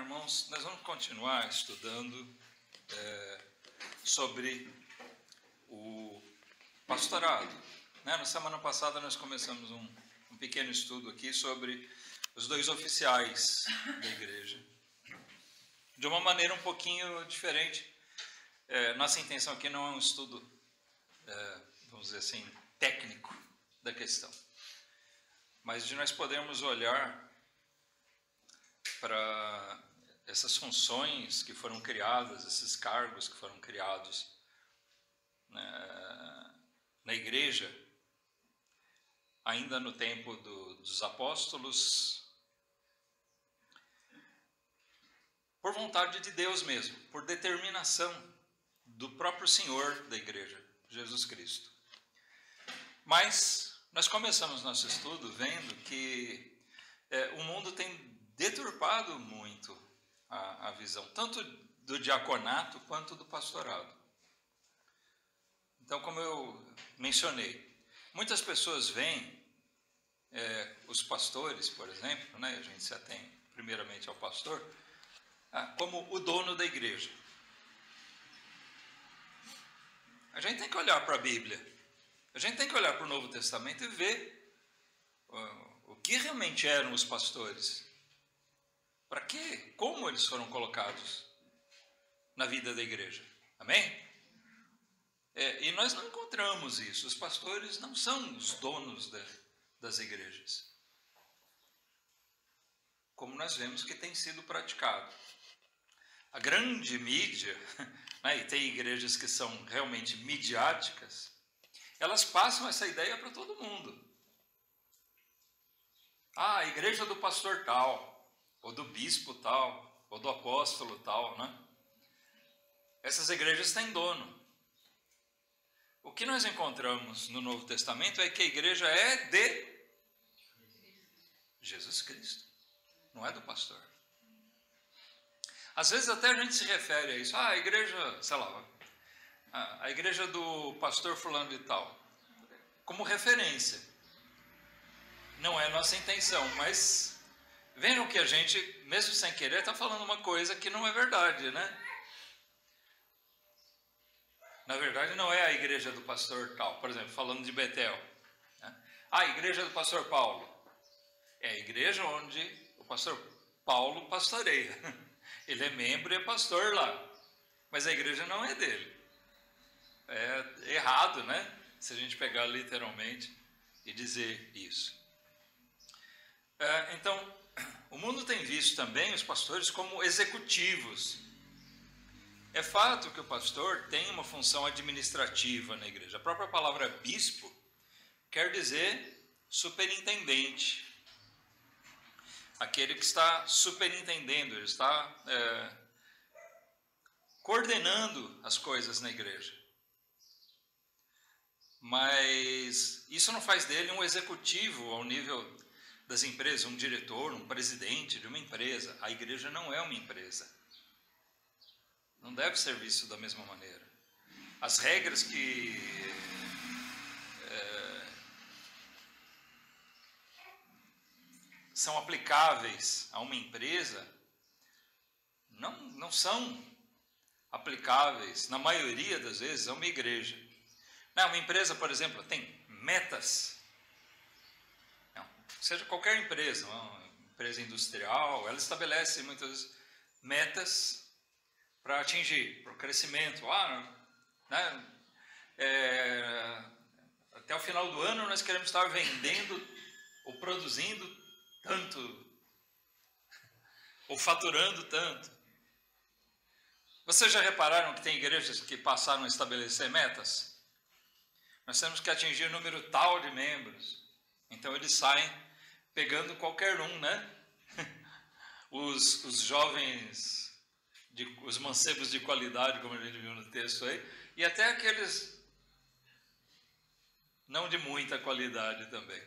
Irmãos, nós vamos continuar estudando sobre o pastorado. Na semana passada nós começamos um pequeno estudo aqui sobre os dois oficiais da igreja, de uma maneira um pouquinho diferente. Nossa intenção aqui não é um estudo, vamos dizer assim, técnico da questão, mas de nós podermos olhar para essas funções que foram criadas, esses cargos que foram criados na igreja, ainda no tempo dos apóstolos, por vontade de Deus mesmo, por determinação do próprio Senhor da igreja, Jesus Cristo. Mas nós começamos nosso estudo vendo que o mundo tem deturpado muito a visão, tanto do diaconato quanto do pastorado. Então, como eu mencionei, muitas pessoas veem os pastores, por exemplo, a gente se atém primeiramente ao pastor, como o dono da igreja. A gente tem que olhar para a Bíblia, a gente tem que olhar para o Novo Testamento e ver o que realmente eram os pastores. Para quê? Como eles foram colocados na vida da igreja. Amém? E nós não encontramos isso. Os pastores não são os donos das igrejas, como nós vemos que tem sido praticado. A grande mídia, e tem igrejas que são realmente midiáticas, elas passam essa ideia para todo mundo. A igreja do pastor tal, ou do bispo tal, ou do apóstolo tal, Essas igrejas têm dono. O que nós encontramos no Novo Testamento é que a igreja é de Jesus Cristo, não é do pastor. Às vezes até a gente se refere a isso, a igreja, sei lá, a igreja do pastor fulano de tal, como referência. Não é nossa intenção, mas vejam que a gente, mesmo sem querer, está falando uma coisa que não é verdade, Na verdade, não é a igreja do pastor tal. Por exemplo, falando de Betel. A igreja do pastor Paulo. É a igreja onde o pastor Paulo pastoreia. Ele é membro e é pastor lá. Mas a igreja não é dele. É errado, Se a gente pegar literalmente e dizer isso. Então, o mundo tem visto também os pastores como executivos. É fato que o pastor tem uma função administrativa na igreja. A própria palavra bispo quer dizer superintendente. Aquele que está superintendendo, ele está coordenando as coisas na igreja. Mas isso não faz dele um executivo ao nível das empresas, um diretor, um presidente de uma empresa. A igreja não é uma empresa. Não deve ser visto da mesma maneira. As regras que são aplicáveis a uma empresa não são aplicáveis, na maioria das vezes, a uma igreja. Uma empresa, por exemplo, tem metas. Seja qualquer empresa, uma empresa industrial, ela estabelece muitas vezes metas para atingir, para o crescimento. Até o final do ano nós queremos estar vendendo ou produzindo tanto, ou faturando tanto. Vocês já repararam que tem igrejas que passaram a estabelecer metas? Nós temos que atingir o número tal de membros. Então eles saem pegando qualquer um, Os jovens, os mancebos de qualidade, como a gente viu no texto aí, e até aqueles não de muita qualidade também.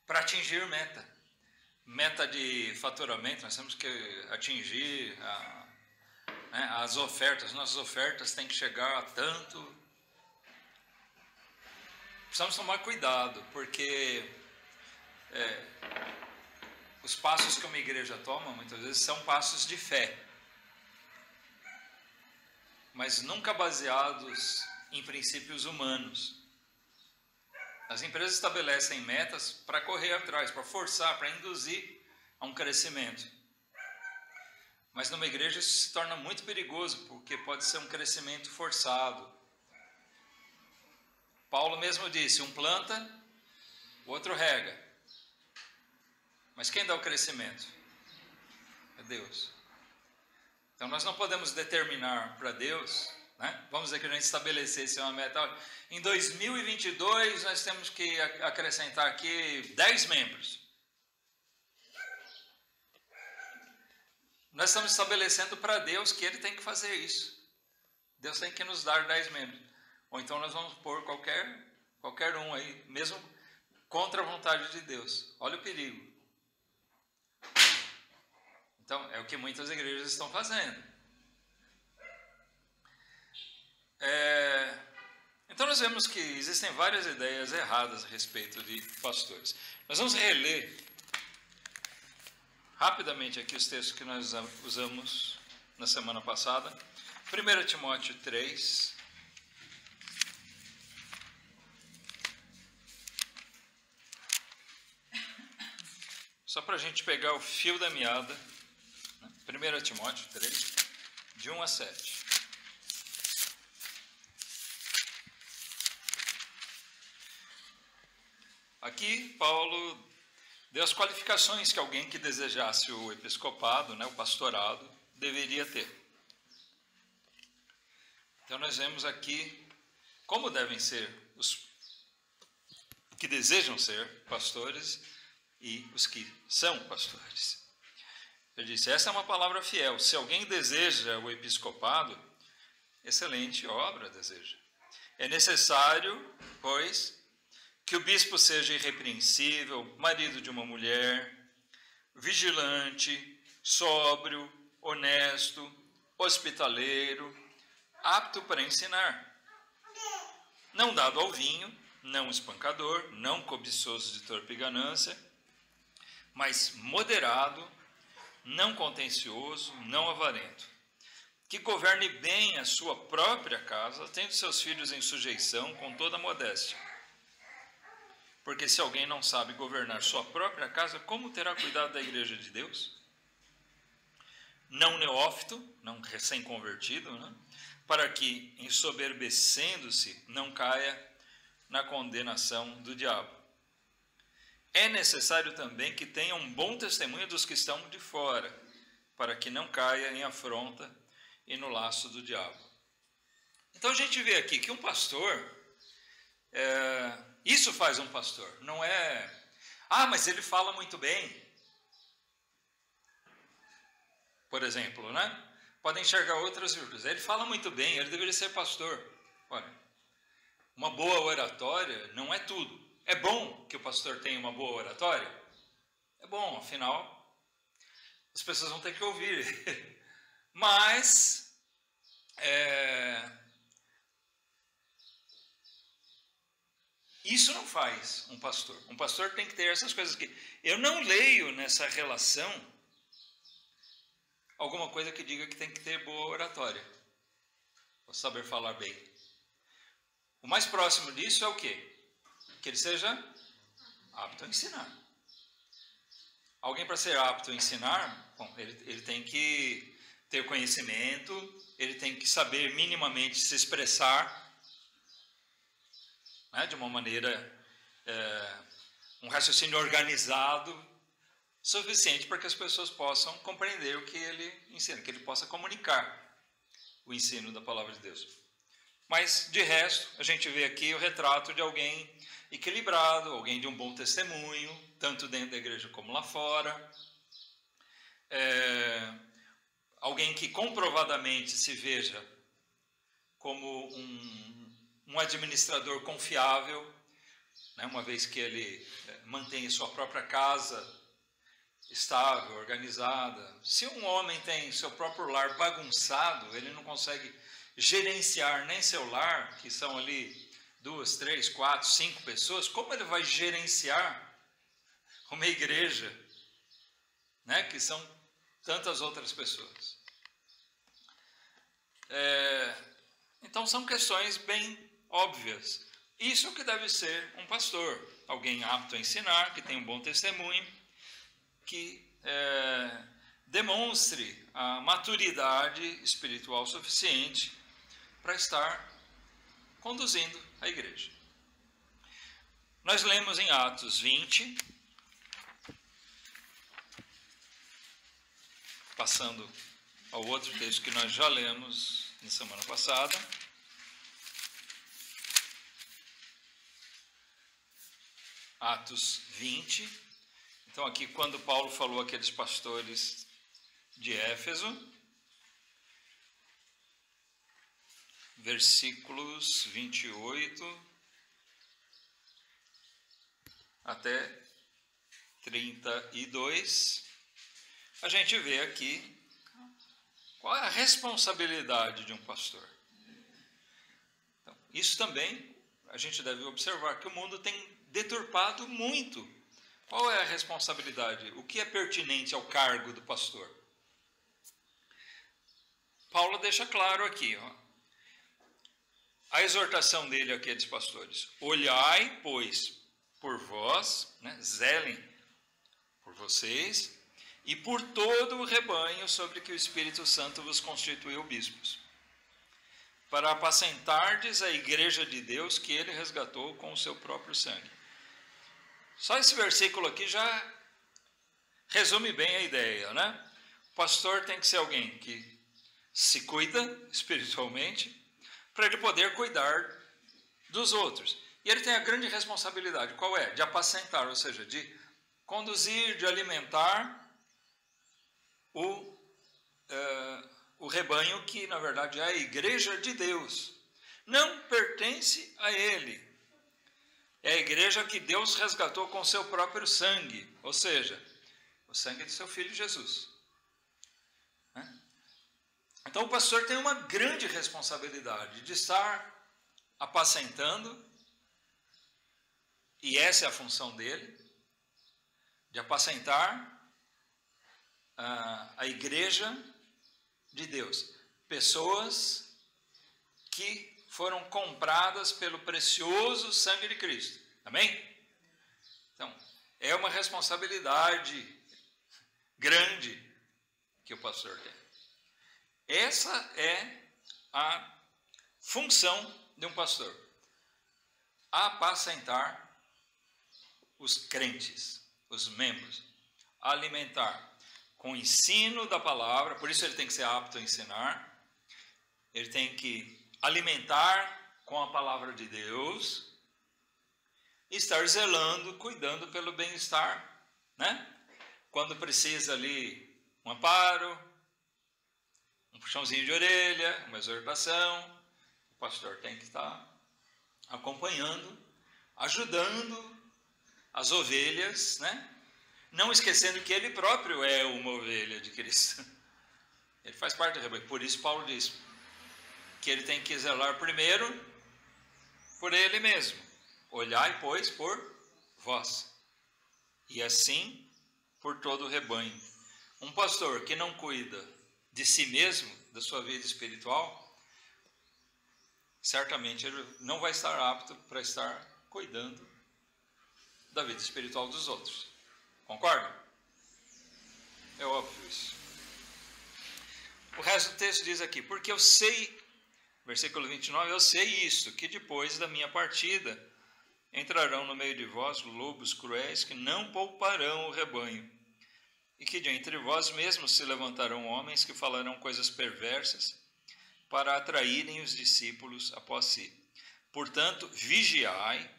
Para atingir meta de faturamento, nós temos que atingir as ofertas. Nossas ofertas têm que chegar a tanto. Precisamos tomar cuidado, porque os passos que uma igreja toma, muitas vezes, são passos de fé, mas nunca baseados em princípios humanos. As empresas estabelecem metas para correr atrás, para forçar, para induzir a um crescimento. Mas numa igreja isso se torna muito perigoso, porque pode ser um crescimento forçado. Paulo mesmo disse, um planta, o outro rega. Mas quem dá o crescimento? É Deus. Então nós não podemos determinar para Deus, né? Vamos dizer que a gente estabelecesse uma meta. Em 2022 nós temos que acrescentar aqui 10 membros. Nós estamos estabelecendo para Deus que Ele tem que fazer isso. Deus tem que nos dar 10 membros. Ou então nós vamos pôr qualquer um aí, mesmo contra a vontade de Deus. Olha o perigo. Então, é o que muitas igrejas estão fazendo. Então, nós vemos que existem várias ideias erradas a respeito de pastores. Nós vamos reler rapidamente aqui os textos que nós usamos na semana passada. 1 Timóteo 3. Só para a gente pegar o fio da meada. 1 Timóteo 3, de 1 a 7. Aqui, Paulo deu as qualificações que alguém que desejasse o episcopado, né, o pastorado, deveria ter. Então, nós vemos aqui como devem ser os que desejam ser pastores e os que são pastores. Ele disse, essa é uma palavra fiel. Se alguém deseja o episcopado, excelente obra deseja. É necessário, pois, que o bispo seja irrepreensível, marido de uma mulher, vigilante, sóbrio, honesto, hospitaleiro, apto para ensinar, não dado ao vinho, não espancador, não cobiçoso de torpe ganância, mas moderado, não contencioso, não avarento, que governe bem a sua própria casa, tendo seus filhos em sujeição com toda modéstia. Porque se alguém não sabe governar sua própria casa, como terá cuidado da igreja de Deus? Não neófito, não recém-convertido, né? Para que, ensoberbecendo-se, não caia na condenação do diabo. É necessário também que tenha um bom testemunho dos que estão de fora, para que não caia em afronta e no laço do diabo. Então a gente vê aqui que um pastor, isso faz um pastor, não é, mas ele fala muito bem. Por exemplo, né? Podem enxergar outras virtudes. Ele fala muito bem, ele deveria ser pastor. Olha, uma boa oratória não é tudo. É bom que o pastor tenha uma boa oratória? É bom, afinal, as pessoas vão ter que ouvir. Mas, isso não faz um pastor. Um pastor tem que ter essas coisas aqui. Eu não leio nessa relação alguma coisa que diga que tem que ter boa oratória. Ou saber falar bem. O mais próximo disso é o quê? Que ele seja apto a ensinar. Alguém para ser apto a ensinar, bom, ele tem que ter conhecimento, ele tem que saber minimamente se expressar, né, de uma maneira, um raciocínio organizado, suficiente para que as pessoas possam compreender o que ele ensina, que ele possa comunicar o ensino da palavra de Deus. Mas, de resto, a gente vê aqui o retrato de alguém equilibrado, alguém de um bom testemunho, tanto dentro da igreja como lá fora. Alguém que comprovadamente se veja como um administrador confiável, né, uma vez que ele mantém sua própria casa estável, organizada. Se um homem tem seu próprio lar bagunçado, ele não consegue gerenciar nem seu lar, que são ali 2, 3, 4, 5 pessoas, como ele vai gerenciar uma igreja né, que são tantas outras pessoas. Então são questões bem óbvias. Isso que deve ser um pastor, alguém apto a ensinar, que tem um bom testemunho, que demonstre a maturidade espiritual suficiente para estar conduzindo a igreja. Nós lemos em Atos 20, passando ao outro texto que nós já lemos na semana passada. Atos 20. Então, aqui, quando Paulo falou àqueles pastores de Éfeso, versículos 28 até 32, a gente vê aqui qual é a responsabilidade de um pastor. Então, isso também a gente deve observar que o mundo tem deturpado muito. Qual é a responsabilidade? O que é pertinente ao cargo do pastor? Paulo deixa claro aqui, a exortação dele àqueles pastores: olhai, pois, por vós, né, zelem por vocês, e por todo o rebanho sobre que o Espírito Santo vos constituiu bispos, para apacentardes a igreja de Deus que ele resgatou com o seu próprio sangue. Só esse versículo aqui já resume bem a ideia, né? O pastor tem que ser alguém que se cuida espiritualmente para ele poder cuidar dos outros. E ele tem a grande responsabilidade, qual é? De apacentar, ou seja, de conduzir, de alimentar o rebanho que, na verdade, é a igreja de Deus. Não pertence a ele. É a igreja que Deus resgatou com o seu próprio sangue, ou seja, o sangue do seu Filho Jesus. Então o pastor tem uma grande responsabilidade de estar apacentando, e essa é a função dele, de apacentar a igreja de Deus. Pessoas que foram compradas pelo precioso sangue de Cristo. Amém? Então, é uma responsabilidade grande que o pastor tem. Essa é a função de um pastor: apacentar os crentes, os membros, alimentar com o ensino da palavra. Por isso ele tem que ser apto a ensinar, ele tem que alimentar com a palavra de Deus, e estar zelando, cuidando pelo bem-estar, né? Quando precisa ali um amparo, um puxãozinho de orelha, uma exortação, o pastor tem que estar acompanhando, ajudando as ovelhas, né? Não esquecendo que ele próprio é uma ovelha de Cristo. Ele faz parte do rebanho. Por isso Paulo diz que ele tem que zelar primeiro por ele mesmo. Olhai, pois, por vós, e assim por todo o rebanho. Um pastor que não cuida de si mesmo, da sua vida espiritual, certamente ele não vai estar apto para estar cuidando da vida espiritual dos outros. Concordam? É óbvio isso. O resto do texto diz aqui: porque eu sei, versículo 29, eu sei isto, que depois da minha partida entrarão no meio de vós lobos cruéis que não pouparão o rebanho, e que de entre vós mesmos se levantarão homens que falarão coisas perversas para atraírem os discípulos após si. Portanto, vigiai,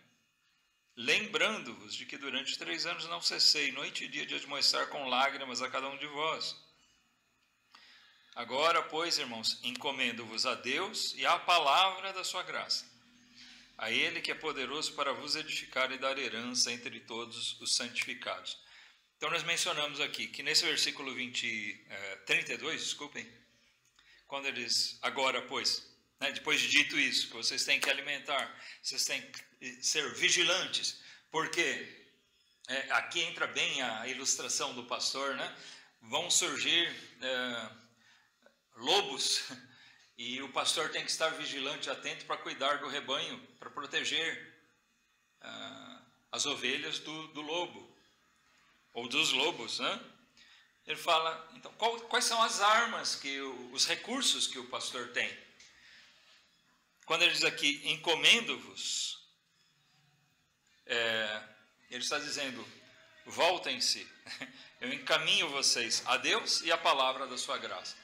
lembrando-vos de que durante 3 anos não cessei, noite e dia, de admoestar com lágrimas a cada um de vós. Agora, pois, irmãos, encomendo-vos a Deus e à palavra da sua graça, a Ele que é poderoso para vos edificar e dar herança entre todos os santificados. Então, nós mencionamos aqui que nesse versículo 32, quando eles, agora, pois, né, depois de dito isso, que vocês têm que alimentar, vocês têm que ser vigilantes, porque aqui entra bem a ilustração do pastor, né? vão surgir lobos e o pastor tem que estar vigilante, atento para cuidar do rebanho, para proteger as ovelhas do lobo, ou dos lobos, né? Ele fala, então, quais são as armas, os recursos que o pastor tem? Quando ele diz aqui, encomendo-vos, ele está dizendo, voltem-se, eu encaminho vocês a Deus e a palavra da sua graça.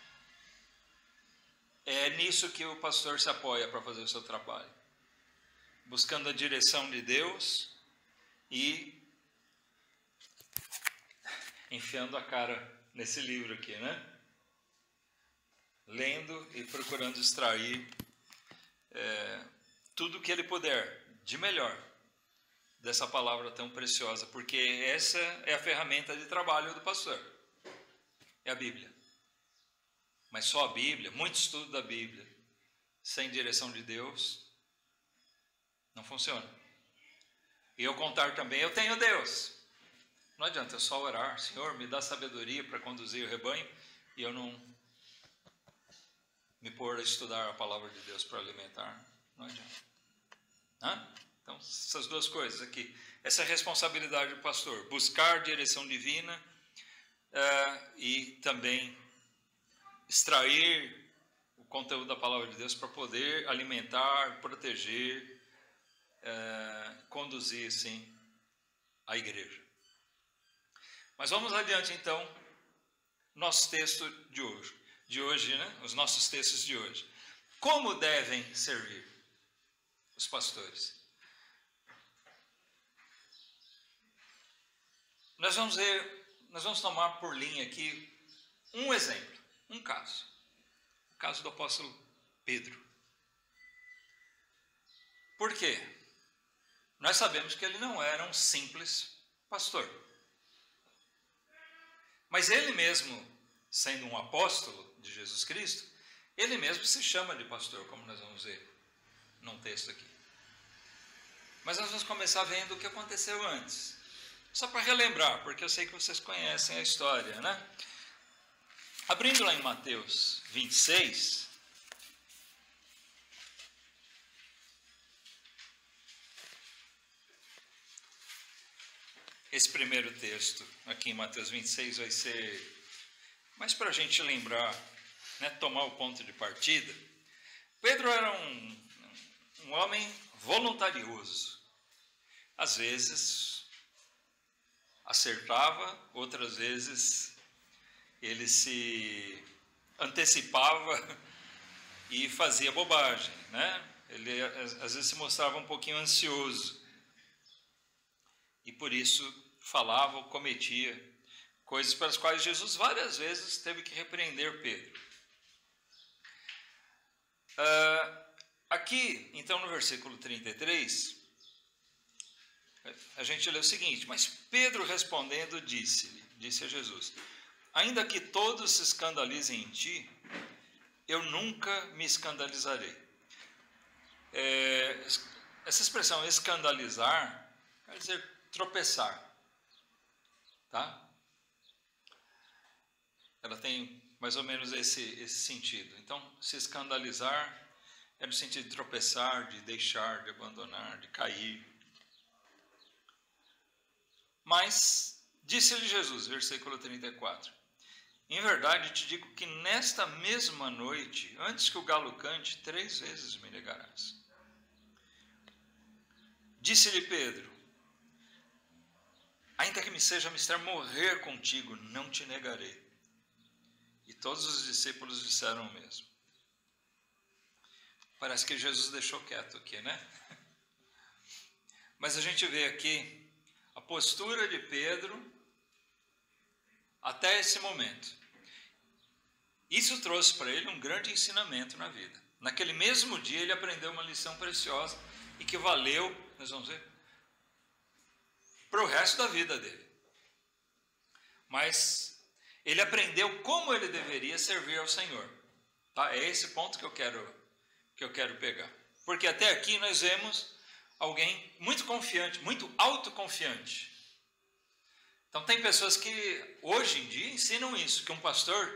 É nisso que o pastor se apoia para fazer o seu trabalho, buscando a direção de Deus e enfiando a cara nesse livro aqui, né? Lendo e procurando extrair tudo que ele puder de melhor dessa palavra tão preciosa, porque essa é a ferramenta de trabalho do pastor, é a Bíblia. Mas só a Bíblia, muito estudo da Bíblia, sem direção de Deus, não funciona. E eu contar também, eu tenho Deus. Não adianta eu só orar, Senhor, me dá sabedoria para conduzir o rebanho, e eu não me pôr a estudar a palavra de Deus para alimentar. Não adianta. Então, essas duas coisas aqui. Essa é a responsabilidade do pastor, buscar direção divina e também extrair o conteúdo da palavra de Deus para poder alimentar, proteger, conduzir, sim, a igreja. Mas vamos adiante, então, nosso texto de hoje, né? Os nossos textos de hoje. Como devem servir os pastores? Nós vamos tomar por linha aqui um exemplo, um caso. O caso do apóstolo Pedro. Por quê? Nós sabemos que ele não era um simples pastor. Mas ele mesmo, sendo um apóstolo de Jesus Cristo, ele mesmo se chama de pastor, como nós vamos ver num texto aqui. Mas nós vamos começar vendo o que aconteceu antes. Só para relembrar, porque eu sei que vocês conhecem a história, né? Abrindo lá em Mateus 26, esse primeiro texto aqui em Mateus 26 vai ser mais para a gente lembrar, né, tomar o ponto de partida. Pedro era um homem voluntarioso. Às vezes acertava, outras vezes ele se antecipava e fazia bobagem, né? Ele às vezes se mostrava um pouquinho ansioso e por isso falava ou cometia coisas pelas quais Jesus várias vezes teve que repreender Pedro. Aqui, então, no versículo 33, a gente lê o seguinte: mas Pedro respondendo disse a Jesus, ainda que todos se escandalizem em ti, eu nunca me escandalizarei. Essa expressão escandalizar quer dizer tropeçar, tá? Ela tem mais ou menos esse sentido. Então, se escandalizar é no sentido de tropeçar, de deixar, de abandonar, de cair. Mas, disse-lhe Jesus, versículo 34, em verdade te digo que nesta mesma noite, antes que o galo cante, 3 vezes me negarás. Disse-lhe Pedro, ainda que me seja mister morrer contigo, não te negarei. E todos os discípulos disseram o mesmo. Parece que Jesus deixou quieto aqui, né? Mas a gente vê aqui a postura de Pedro até esse momento. Isso trouxe para ele um grande ensinamento na vida. Naquele mesmo dia ele aprendeu uma lição preciosa e que valeu, nós vamos ver, para o resto da vida dele. Mas ele aprendeu como ele deveria servir ao Senhor. Tá? É esse ponto que eu quero pegar. Porque até aqui nós vemos alguém muito confiante, muito autoconfiante. Então Então tem pessoas que hoje em dia ensinam isso, que um pastor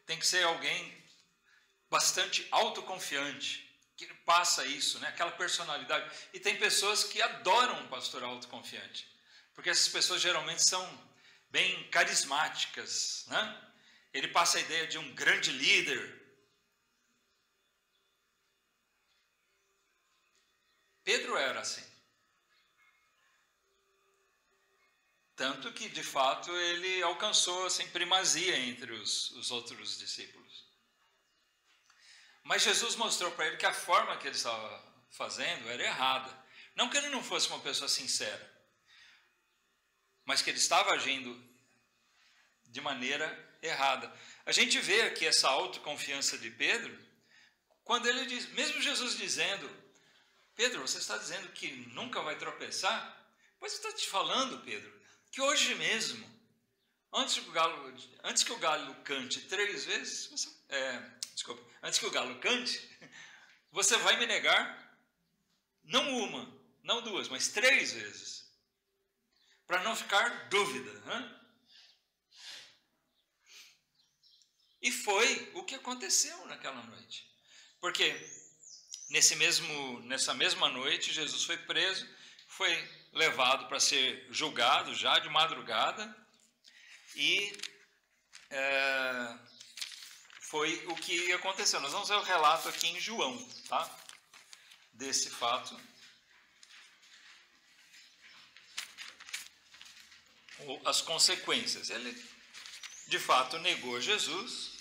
tem que ser alguém bastante autoconfiante, que passa isso, né? Aquela personalidade. E tem pessoas que adoram um pastor autoconfiante, porque essas pessoas geralmente são bem carismáticas, né? Ele passa a ideia de um grande líder. Pedro era assim. Tanto que, de fato, ele alcançou assim, primazia entre os outros discípulos. Mas Jesus mostrou para ele que a forma que ele estava fazendo era errada. Não que ele não fosse uma pessoa sincera, mas que ele estava agindo de maneira errada. A gente vê aqui essa autoconfiança de Pedro, quando ele diz, mesmo Jesus dizendo, Pedro, você está dizendo que nunca vai tropeçar? Pois eu estou te falando, Pedro, que hoje mesmo, antes que o galo cante 3 vezes, antes que o galo cante, você vai me negar, não uma, não 2, mas 3 vezes, para não ficar dúvida. Né? E foi o que aconteceu naquela noite, porque nessa mesma noite, Jesus foi preso, foi levado para ser julgado já de madrugada, e foi o que aconteceu. Nós vamos ver o relato aqui em João, tá? Desse fato. Ou as consequências. Ele, de fato, negou Jesus.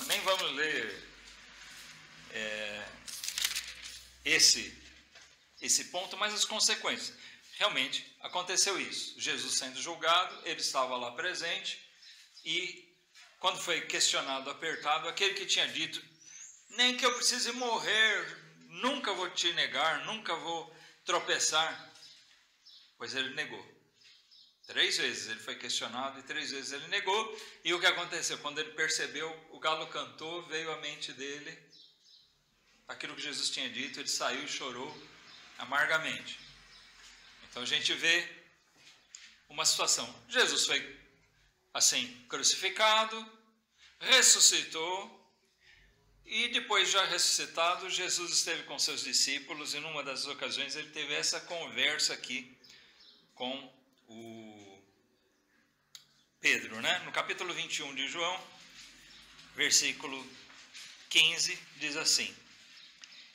Nem vamos ler esse ponto, mas as consequências. Realmente aconteceu isso. Jesus sendo julgado, ele estava lá presente, e quando foi questionado, apertado, aquele que tinha dito, nem que eu precise morrer, nunca vou te negar, nunca vou tropeçar, pois ele negou. 3 vezes ele foi questionado e 3 vezes ele negou. E o que aconteceu? Quando ele percebeu, o galo cantou, veio à mente dele aquilo que Jesus tinha dito, ele saiu e chorou amargamente. Então a gente vê uma situação. Jesus foi assim crucificado, ressuscitou, e depois já ressuscitado, Jesus esteve com seus discípulos, e numa das ocasiões ele teve essa conversa aqui com o Pedro, né? No capítulo 21 de João, versículo 15, diz assim: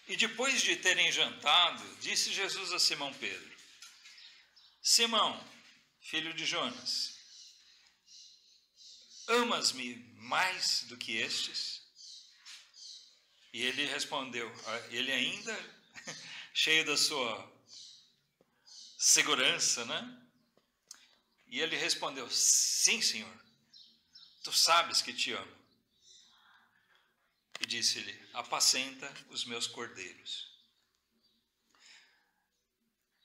E depois de terem jantado, disse Jesus a Simão Pedro: Simão, filho de Jonas, amas-me mais do que estes? E ele respondeu, ele ainda cheio da sua segurança, né? E ele respondeu, sim, Senhor, tu sabes que te amo. E disse-lhe, apacenta os meus cordeiros.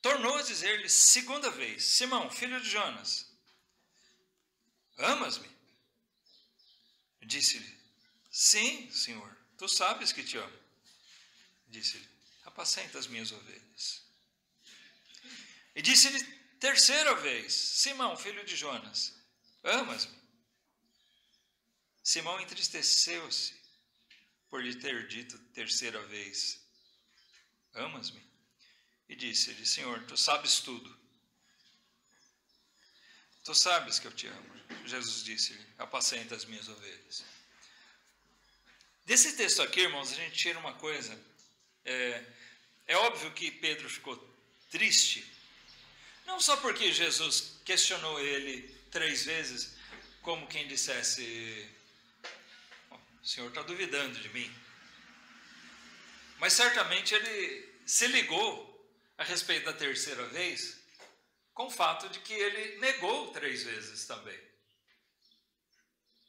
Tornou a dizer-lhe segunda vez, Simão, filho de Jonas, amas-me? Disse-lhe, sim, Senhor, tu sabes que te amo. Disse-lhe, apacenta as minhas ovelhas. E disse-lhe terceira vez, Simão, filho de Jonas, amas-me? Simão entristeceu-se por lhe ter dito terceira vez, amas-me? E disse-lhe, Senhor, tu sabes tudo. Tu sabes que eu te amo. Jesus disse-lhe, apacenta as minhas ovelhas. Desse texto aqui, irmãos, a gente tira uma coisa. É óbvio que Pedro ficou triste, não só porque Jesus questionou ele 3 vezes, como quem dissesse, o Senhor está duvidando de mim. Mas certamente ele se ligou a respeito da terceira vez, com o fato de que ele negou 3 vezes também.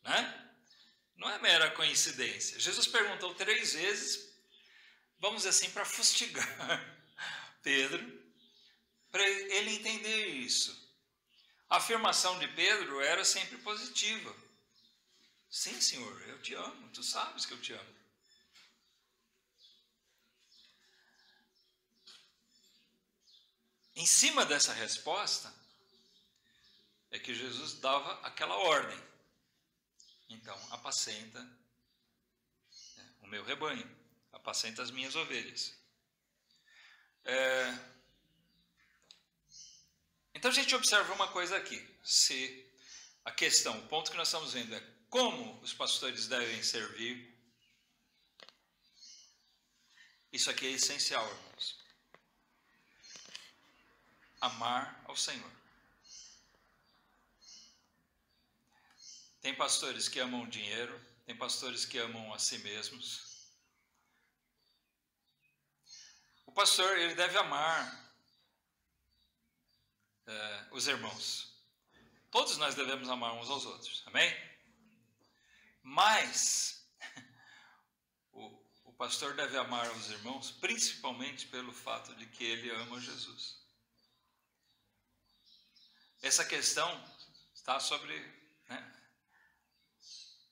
Né? Não é mera coincidência. Jesus perguntou 3 vezes, vamos dizer assim, para fustigar Pedro, para ele entender isso. A afirmação de Pedro era sempre positiva. Sim, Senhor, eu te amo, tu sabes que eu te amo. Em cima dessa resposta, é que Jesus dava aquela ordem. Então, apacenta o meu rebanho, apacenta as minhas ovelhas. Então a gente observa uma coisa aqui. Se a questão, o ponto que nós estamos vendo é como os pastores devem servir. Isso aqui é essencial, irmãos. Amar ao Senhor. Tem pastores que amam o dinheiro, tem pastores que amam a si mesmos. O pastor, ele deve amar os irmãos. Todos nós devemos amar uns aos outros, amém? Mas o pastor deve amar os irmãos principalmente pelo fato de que ele ama Jesus. Essa questão está sobre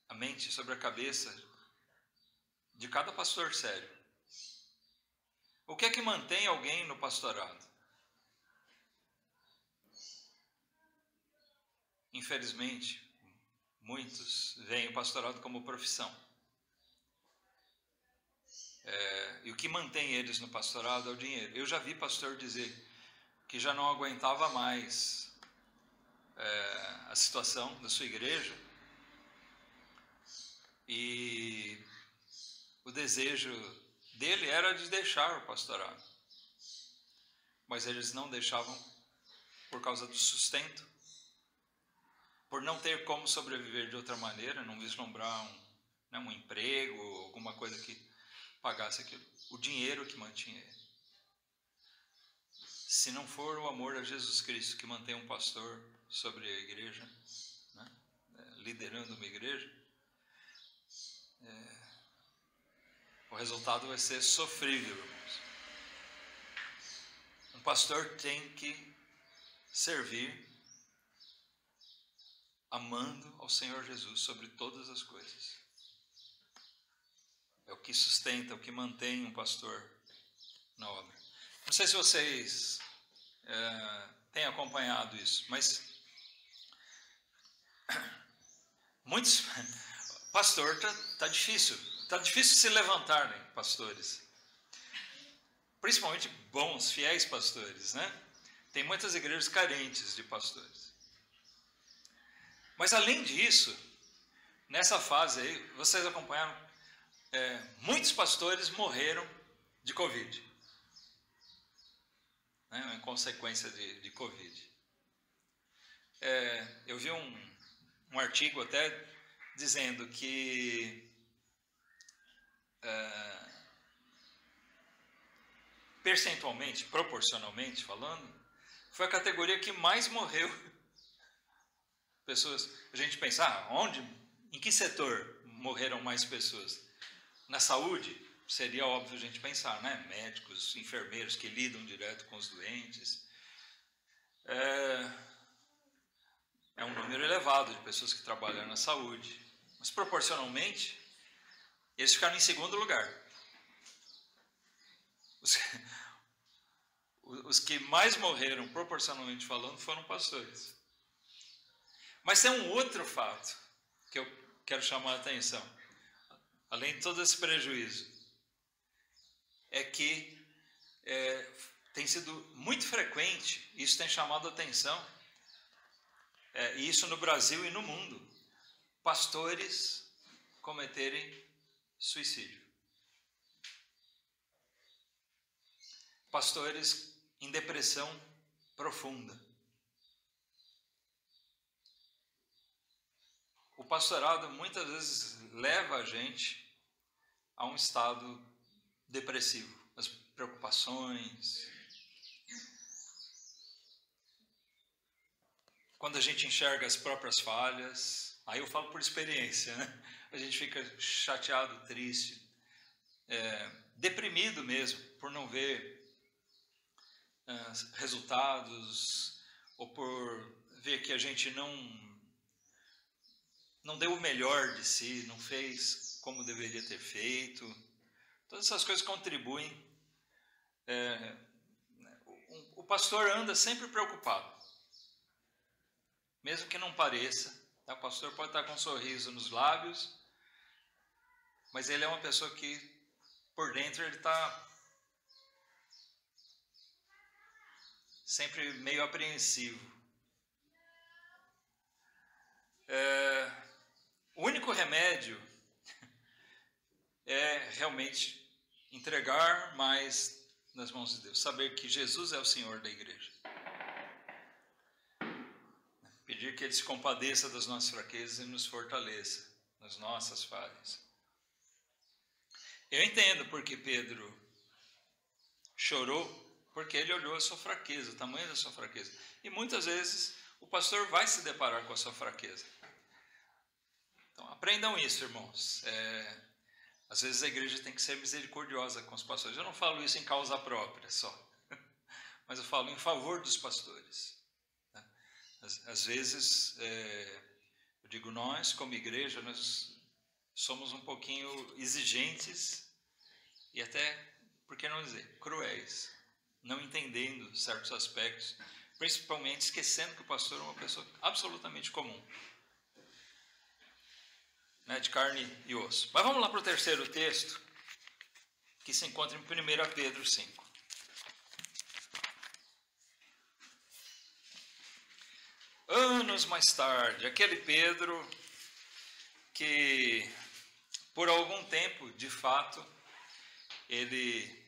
a mente, sobre a cabeça de cada pastor sério. O que é que mantém alguém no pastorado? Infelizmente, muitos veem o pastorado como profissão. E o que mantém eles no pastorado é o dinheiro. Eu já vi pastor dizer que já não aguentava mais a situação da sua igreja e o desejo dele era de deixar o pastorado. Mas eles não deixavam por causa do sustento, por não ter como sobreviver de outra maneira, não vislumbrar um emprego, alguma coisa que pagasse aquilo. O dinheiro que mantinha ele. Se não for o amor a Jesus Cristo que mantém um pastor sobre a igreja, liderando uma igreja, o resultado vai ser sofrível, irmãos. Um pastor tem que servir amando ao Senhor Jesus sobre todas as coisas. É o que sustenta, é o que mantém um pastor na obra. Não sei se vocês têm acompanhado isso, mas muitos pastor tá difícil se levantarem, pastores. Principalmente bons, fiéis pastores, né? Tem muitas igrejas carentes de pastores. Mas além disso, nessa fase aí, vocês acompanharam, muitos pastores morreram de Covid, em consequência de Covid. Eu vi um artigo até dizendo que percentualmente, proporcionalmente falando, foi a categoria que mais morreu. Pessoas, a gente pensa, em que setor morreram mais pessoas? Na saúde, seria óbvio a gente pensar, né? Médicos, enfermeiros que lidam direto com os doentes. É um número elevado de pessoas que trabalham na saúde. Mas proporcionalmente, eles ficaram em segundo lugar. Os que mais morreram, proporcionalmente falando, foram pastores. Mas tem um outro fato que eu quero chamar a atenção, além de todo esse prejuízo, é que tem sido muito frequente, isso tem chamado a atenção, e isso no Brasil e no mundo, pastores cometerem suicídio. Pastores em depressão profunda. O pastorado muitas vezes leva a gente a um estado depressivo, as preocupações. Quando a gente enxerga as próprias falhas, aí eu falo por experiência, né? A gente fica chateado, triste, deprimido mesmo, por não ver resultados, ou por ver que a gente não deu o melhor de si, não fez como deveria ter feito. Todas essas coisas contribuem. O pastor anda sempre preocupado. mesmo que não pareça. Tá? O pastor pode estar com um sorriso nos lábios, mas ele é uma pessoa que, por dentro, ele está sempre meio apreensivo. O único remédio é realmente entregar mais nas mãos de Deus, saber que Jesus é o Senhor da igreja. Pedir que Ele se compadeça das nossas fraquezas e nos fortaleça nas nossas falhas. Eu entendo porque Pedro chorou, porque ele olhou a sua fraqueza, o tamanho da sua fraqueza. E muitas vezes o pastor vai se deparar com a sua fraqueza. Então aprendam isso, irmãos. Às vezes a igreja tem que ser misericordiosa com os pastores. Eu não falo isso em causa própria só, mas eu falo em favor dos pastores. Às vezes, eu digo nós, como igreja, nós somos um pouquinho exigentes e até, por que não dizer, cruéis, não entendendo certos aspectos, principalmente esquecendo que o pastor é uma pessoa absolutamente comum, né, de carne e osso. Mas vamos lá para o terceiro texto, que se encontra em 1 Pedro 5. Anos mais tarde, aquele Pedro que por algum tempo, de fato, ele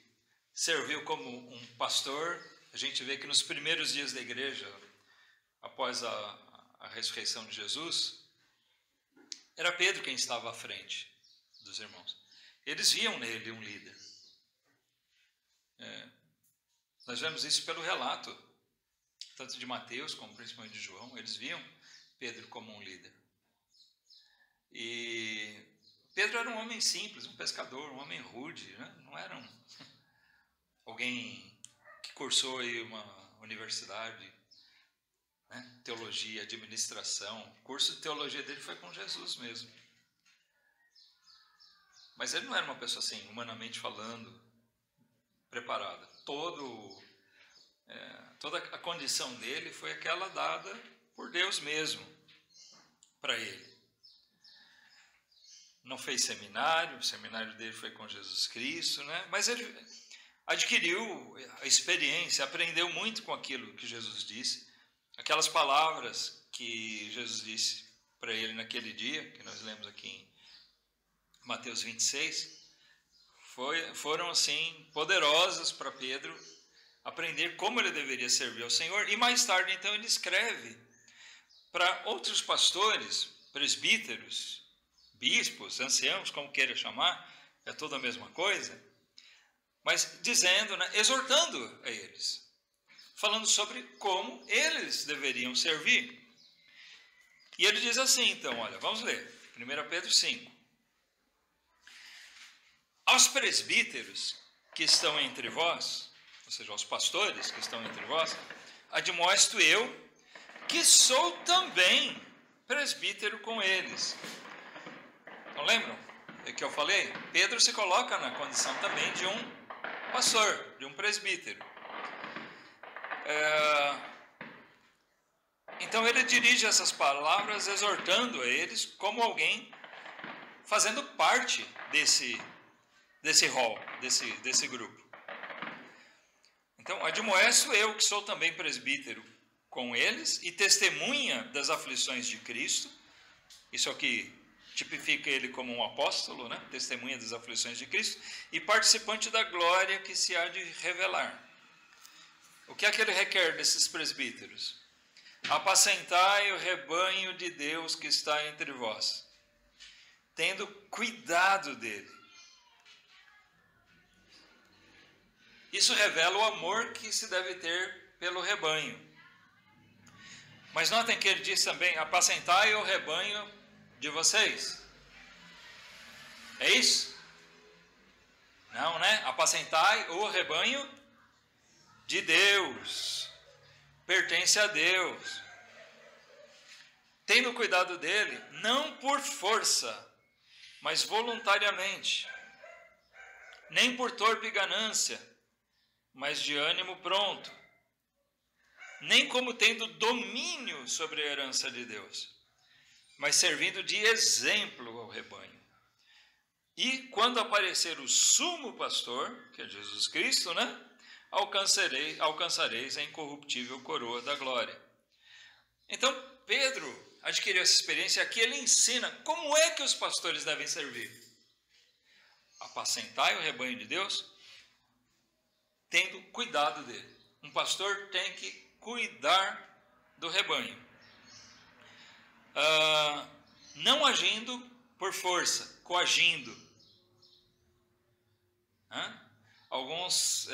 serviu como um pastor. A gente vê que nos primeiros dias da igreja, após a ressurreição de Jesus, era Pedro quem estava à frente dos irmãos. Eles viam nele um líder. Nós vemos isso pelo relato, tanto de Mateus como principalmente de João. Eles viam Pedro como um líder. E Pedro era um homem simples, um pescador, um homem rude, né? Não era alguém que cursou aí uma universidade, né? Teologia, administração. O curso de teologia dele foi com Jesus mesmo. Mas ele não era uma pessoa assim, humanamente falando, preparada. Toda a condição dele foi aquela dada por Deus mesmo para ele. Não fez seminário, o seminário dele foi com Jesus Cristo, né? Mas ele adquiriu a experiência, aprendeu muito com aquilo que Jesus disse, aquelas palavras que Jesus disse para ele naquele dia, que nós lemos aqui em Mateus 26, foram assim poderosas para Pedro aprender como ele deveria servir ao Senhor. E mais tarde, então, ele escreve para outros pastores, presbíteros, bispos, anciãos, como queira chamar, é toda a mesma coisa, mas dizendo, né, exortando a eles, falando sobre como eles deveriam servir. E ele diz assim, então, olha, vamos ler, 1 Pedro 5. Aos presbíteros que estão entre vós, ou seja, aos pastores que estão entre vós, admoesto eu, que sou também presbítero com eles. Não lembram o que eu falei? Pedro se coloca na condição também de um pastor, de um presbítero. Então ele dirige essas palavras exortando a eles como alguém fazendo parte desse rol, desse grupo. Então, admoesto eu, que sou também presbítero com eles e testemunha das aflições de Cristo. Isso aqui tipifica ele como um apóstolo, né? Testemunha das aflições de Cristo e participante da glória que se há de revelar. O que é que ele requer desses presbíteros? Apacentai o rebanho de Deus que está entre vós, tendo cuidado dele. Isso revela o amor que se deve ter pelo rebanho. Mas notem que ele diz também, apacentai o rebanho de vocês. É isso? Não, né? Apacentai o rebanho de Deus. Pertence a Deus. Tendo cuidado dele, não por força, mas voluntariamente. Nem por torpe ganância, mas de ânimo pronto. nem como tendo domínio sobre a herança de Deus, mas servindo de exemplo ao rebanho. E quando aparecer o sumo pastor, que é Jesus Cristo, né? Alcançareis a incorruptível coroa da glória. Então, Pedro adquiriu essa experiência. Aqui ele ensina como é que os pastores devem servir. Apacentai o rebanho de Deus, tendo cuidado dele. Um pastor tem que cuidar do rebanho. Não agindo por força, coagindo. Alguns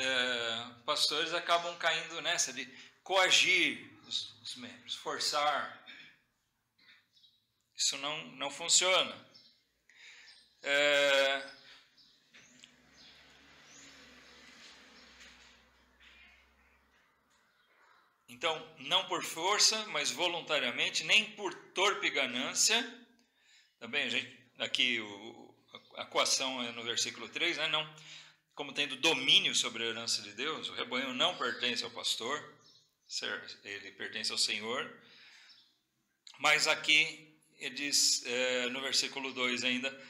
pastores acabam caindo nessa de coagir os membros, forçar. Isso não funciona. Então, não por força, mas voluntariamente, nem por torpe ganância. Também, aqui a coação é no versículo 3, né? Não, como tendo domínio sobre a herança de Deus. O rebanho não pertence ao pastor, ele pertence ao Senhor. Mas aqui ele diz, no versículo 2 ainda,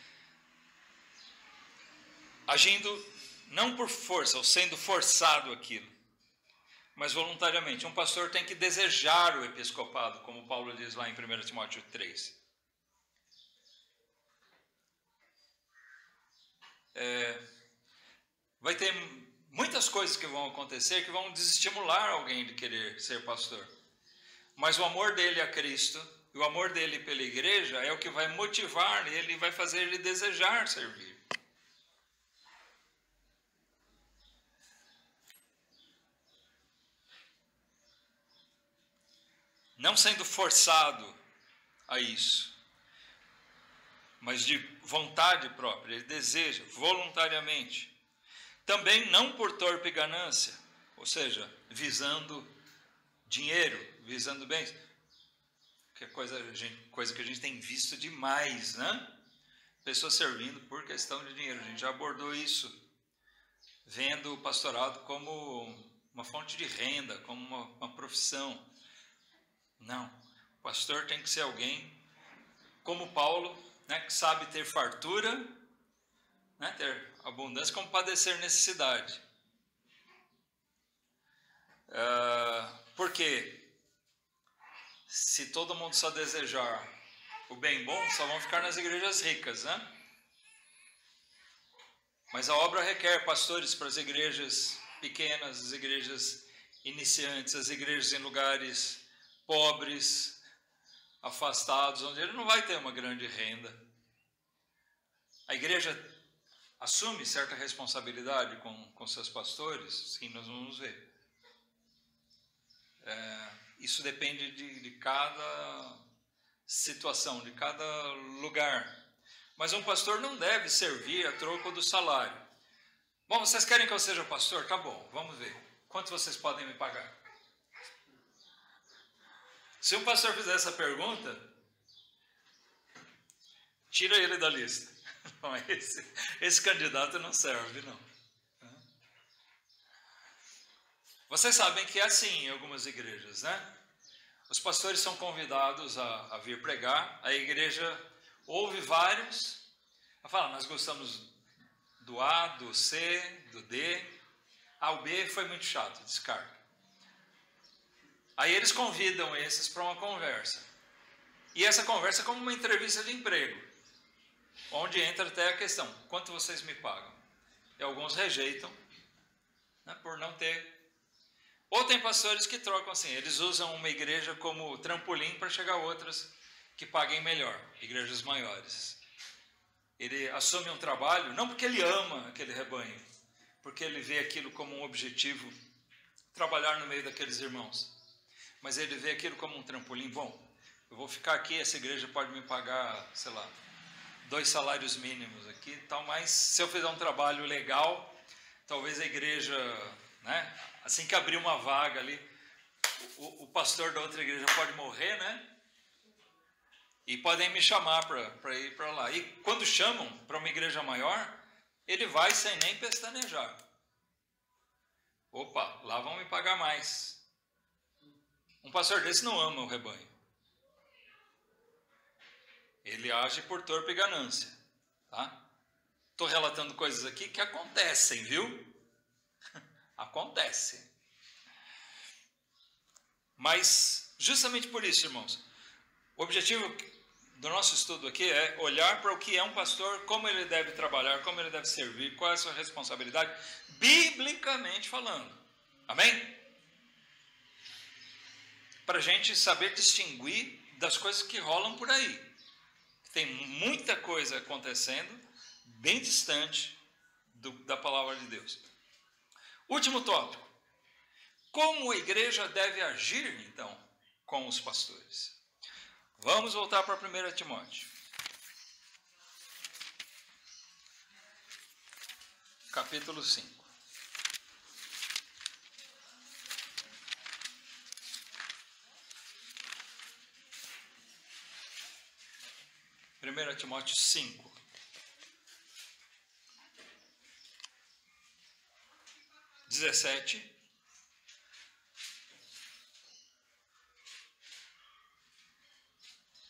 agindo não por força, ou sendo forçado aquilo, mas voluntariamente. Um pastor tem que desejar o episcopado, como Paulo diz lá em 1 Timóteo 3. Vai ter muitas coisas que vão acontecer que vão desestimular alguém de querer ser pastor. Mas o amor dele a Cristo e o amor dele pela igreja é o que vai motivar ele, vai fazer ele desejar servir. Não sendo forçado a isso, mas de vontade própria, ele deseja voluntariamente. Também não por torpe ganância, ou seja, visando dinheiro, visando bens, que é coisa que a gente tem visto demais, né? Pessoas servindo por questão de dinheiro. A gente já abordou isso, vendo o pastorado como uma fonte de renda, como uma profissão. Não, o pastor tem que ser alguém como Paulo, né, que sabe ter fartura, né, ter abundância, como padecer necessidade. Porque se todo mundo só desejar o bem bom, só vão ficar nas igrejas ricas, né? Mas a obra requer pastores para as igrejas pequenas, as igrejas iniciantes, as igrejas em lugares pobres, afastados, onde ele não vai ter uma grande renda. A igreja assume certa responsabilidade com seus pastores? Sim, nós vamos ver. Isso depende de cada situação, de cada lugar. Mas um pastor não deve servir a troco do salário. Bom, vocês querem que eu seja pastor? Tá bom, vamos ver. Quanto vocês podem me pagar? Se um pastor fizer essa pergunta, tira ele da lista. Não, esse candidato não serve, não. Vocês sabem que é assim em algumas igrejas, né? Os pastores são convidados a vir pregar, a igreja ouve vários, fala, nós gostamos do A, do C, do D, o B foi muito chato, descarga. Aí eles convidam esses para uma conversa. E essa conversa é como uma entrevista de emprego, onde entra até a questão, quanto vocês me pagam? E alguns rejeitam, né, por não ter. Ou tem pastores que trocam assim, eles usam uma igreja como trampolim para chegar a outras que paguem melhor, igrejas maiores. Ele assume um trabalho, não porque ele ama aquele rebanho, porque ele vê aquilo como um objetivo, trabalhar no meio daqueles irmãos. Mas ele vê aquilo como um trampolim. Bom, eu vou ficar aqui, essa igreja pode me pagar, sei lá, 2 salários mínimos aqui e tal, mas se eu fizer um trabalho legal, talvez a igreja, né, assim que abrir uma vaga ali, o pastor da outra igreja pode morrer, né? E podem me chamar para ir para lá. E quando chamam para uma igreja maior, ele vai sem nem pestanejar. Opa, lá vão me pagar mais. Um pastor desse não ama o rebanho. Ele age por torpe ganância. Tá? Estou relatando coisas aqui que acontecem, viu? Acontecem. Mas, justamente por isso, irmãos, o objetivo do nosso estudo aqui é olhar para o que é um pastor, como ele deve trabalhar, como ele deve servir, qual é a sua responsabilidade, biblicamente falando. Amém? Para a gente saber distinguir das coisas que rolam por aí. Tem muita coisa acontecendo bem distante da palavra de Deus. Último tópico. Como a igreja deve agir, então, com os pastores? Vamos voltar para 1 Timóteo. Capítulo 5. Primeira Timóteo 5.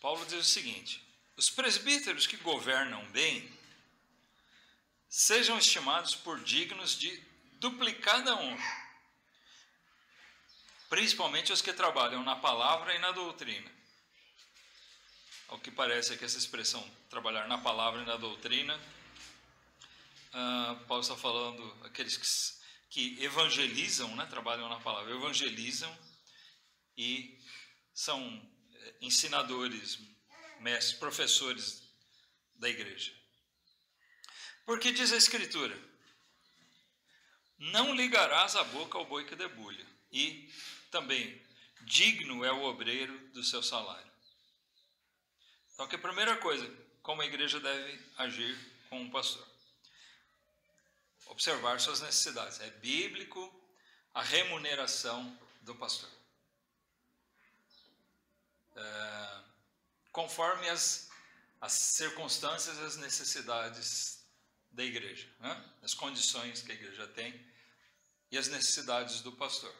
Paulo diz o seguinte: os presbíteros que governam bem sejam estimados por dignos de duplicada honra, principalmente os que trabalham na palavra e na doutrina. Ao que parece que essa expressão, trabalhar na palavra e na doutrina, Paulo está falando aqueles que evangelizam, né, trabalham na palavra, evangelizam e são ensinadores, mestres, professores da igreja. Porque diz a Escritura: não ligarás a boca ao boi que debulha, e também digno é o obreiro do seu salário. Então, que a primeira coisa, como a igreja deve agir com um pastor? Observar suas necessidades. É bíblico a remuneração do pastor. Conforme as circunstâncias e as necessidades da igreja, né? As condições que a igreja tem e as necessidades do pastor.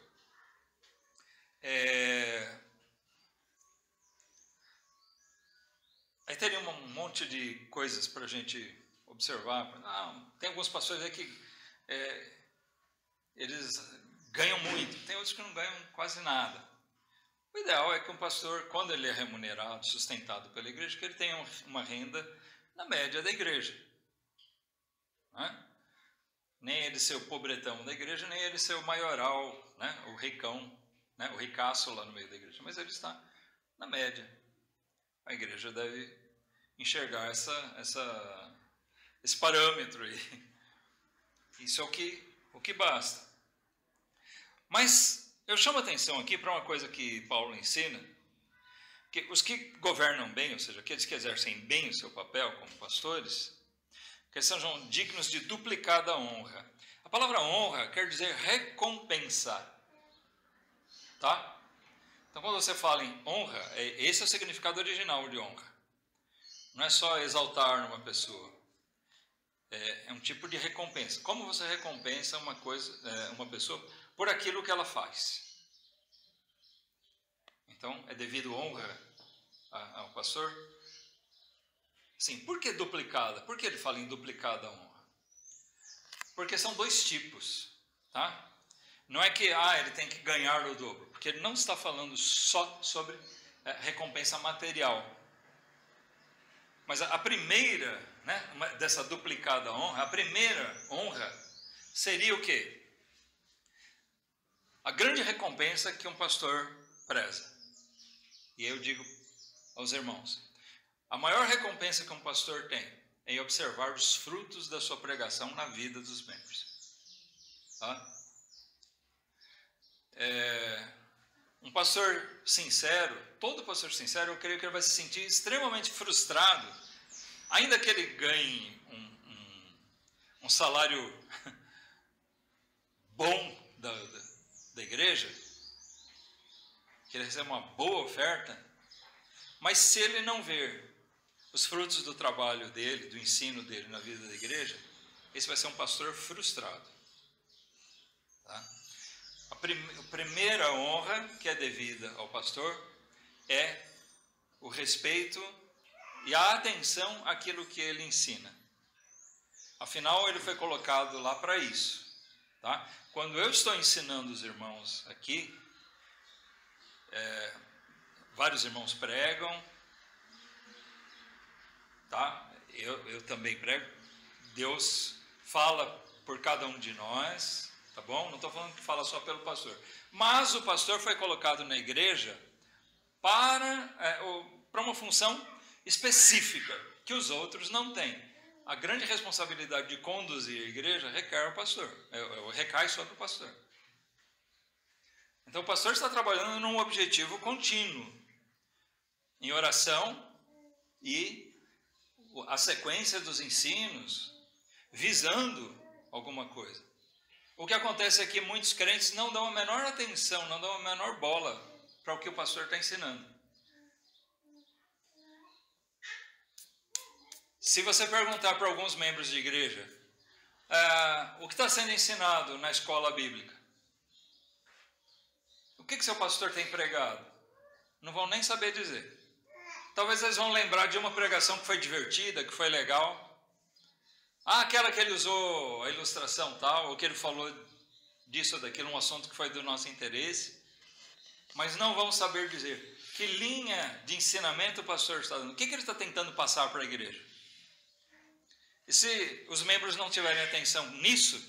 Aí teria um monte de coisas para a gente observar. Tem alguns pastores aí que eles ganham muito, tem outros que não ganham quase nada. O ideal é que um pastor, quando ele é remunerado, sustentado pela igreja, que ele tenha uma renda na média da igreja. Né? Nem ele ser o pobretão da igreja, nem ele ser o maioral, né? O ricão, né? O ricaço lá no meio da igreja. Mas ele está na média. A igreja deve enxergar esse parâmetro aí. Isso é o que basta. Mas eu chamo a atenção aqui para uma coisa que Paulo ensina, que os que governam bem, ou seja, aqueles que exercem bem o seu papel como pastores, que sejam dignos de duplicada honra. A palavra honra quer dizer recompensar. Tá? Então, quando você fala em honra, esse é o significado original de honra. Não é só exaltar uma pessoa. É um tipo de recompensa. Como você recompensa uma pessoa por aquilo que ela faz? Então, é devido honra ao pastor? Sim. Por que duplicada? Por que ele fala em duplicada honra? Porque são dois tipos, tá? Não é que ele tem que ganhar o dobro, porque ele não está falando só sobre recompensa material. Mas a primeira, né, dessa duplicada honra, a primeira honra seria o quê? A grande recompensa que um pastor preza. E eu digo aos irmãos, a maior recompensa que um pastor tem é em observar os frutos da sua pregação na vida dos membros. Tá? Um pastor sincero, todo pastor sincero, eu creio que ele vai se sentir extremamente frustrado, ainda que ele ganhe um salário bom da igreja, que ele receba uma boa oferta, mas se ele não ver os frutos do trabalho dele, do ensino dele na vida da igreja, esse vai ser um pastor frustrado. Tá? A primeira honra que é devida ao pastor é o respeito e a atenção àquilo que ele ensina. Afinal, ele foi colocado lá para isso. Tá? Quando eu estou ensinando os irmãos aqui, vários irmãos pregam, tá? Eu também prego. Deus fala por cada um de nós, tá bom? Não estou falando que fala só pelo pastor. Mas o pastor foi colocado na igreja para uma função específica que os outros não têm. A grande responsabilidade de conduzir a igreja recai ao pastor, recai sobre o pastor. Então o pastor está trabalhando num objetivo contínuo, em oração e a sequência dos ensinos, visando alguma coisa. O que acontece é que muitos crentes não dão a menor atenção, não dão a menor bola para o que o pastor está ensinando. Se você perguntar para alguns membros de igreja o que está sendo ensinado na escola bíblica, o que seu pastor tem pregado, não vão nem saber dizer. Talvez eles vão lembrar de uma pregação que foi divertida, que foi legal. Aquela que ele usou a ilustração tal, ou que ele falou disso ou daquilo, um assunto que foi do nosso interesse, mas não vão saber dizer que linha de ensinamento o pastor está dando, o que ele está tentando passar para a igreja. E se os membros não tiverem atenção nisso,